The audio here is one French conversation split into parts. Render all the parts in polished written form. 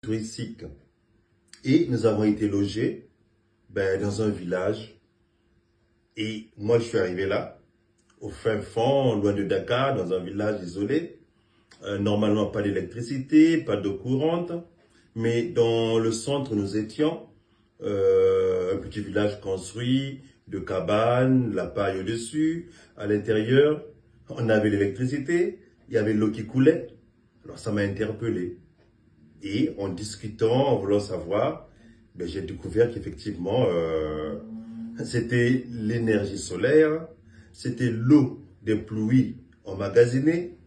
touristique. Et nous avons été logés dans un village. Et moi, je suis arrivé là, au fin fond, loin de Dakar, dans un village isolé. Normalement, pas d'électricité, pas d'eau courante. Mais dans le centre, nous étions un petit village construit de cabanes, la paille au-dessus. À l'intérieur, on avait l'électricité, il y avait l'eau qui coulait. Alors ça m'a interpellé. Et en discutant, en voulant savoir, j'ai découvert qu'effectivement, c'était l'énergie solaire, c'était l'eau des pluies emmagasinée,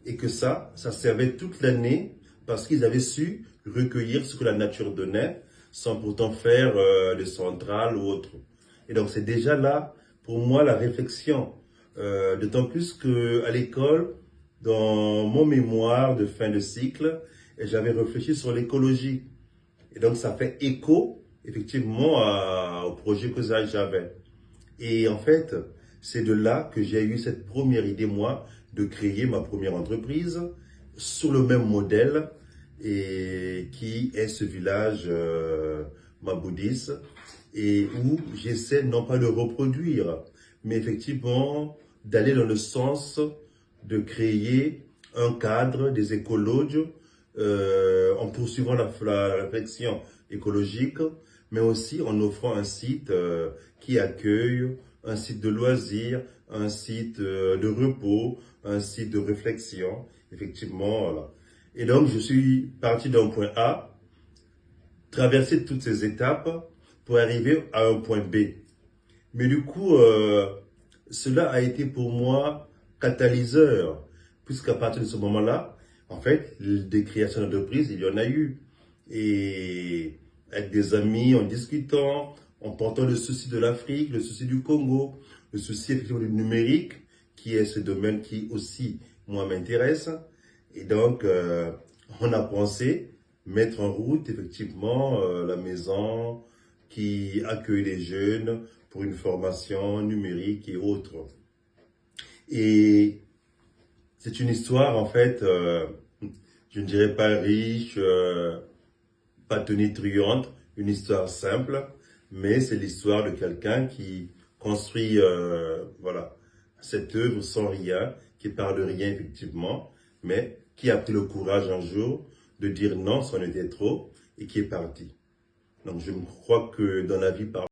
et que ça servait toute l'année parce qu'ils avaient su recueillir ce que la nature donnait sans pourtant faire des centrales ou autre. Et donc c'est déjà là, pour moi, la réflexion. D'autant plus qu'à l'école, dans mon mémoire de fin de cycle, j'avais réfléchi sur l'écologie. Et donc ça fait écho, effectivement, au projet que j'avais. Et en fait, c'est de là que j'ai eu cette première idée, moi, de créer ma première entreprise sur le même modèle et qui est ce village Maboudis, et où j'essaie non pas de reproduire, mais effectivement d'aller dans le sens de créer un cadre des écologes en poursuivant la réflexion écologique, mais aussi en offrant un site qui accueille, un site de loisirs, un site de repos, un site de réflexion, effectivement. Voilà. Et donc, je suis parti d'un point A, traversé toutes ces étapes pour arriver à un point B. Mais du coup, cela a été pour moi catalyseur, puisqu'à partir de ce moment-là, en fait, des créations d'entreprises, il y en a eu. Et avec des amis, en discutant, en portant le souci de l'Afrique, le souci du Congo, le souci effectivement du numérique, qui est ce domaine qui aussi, moi, m'intéresse. Et donc, on a pensé mettre en route, effectivement, la maison qui accueille les jeunes pour une formation numérique et autres. Et c'est une histoire, en fait, je ne dirais pas riche, pas tonitruante, une histoire simple, mais c'est l'histoire de quelqu'un qui construit voilà, cette œuvre sans rien, qui part de rien effectivement, mais qui a pris le courage un jour de dire non, c'en était trop, et qui est parti. Donc je crois que dans la vie,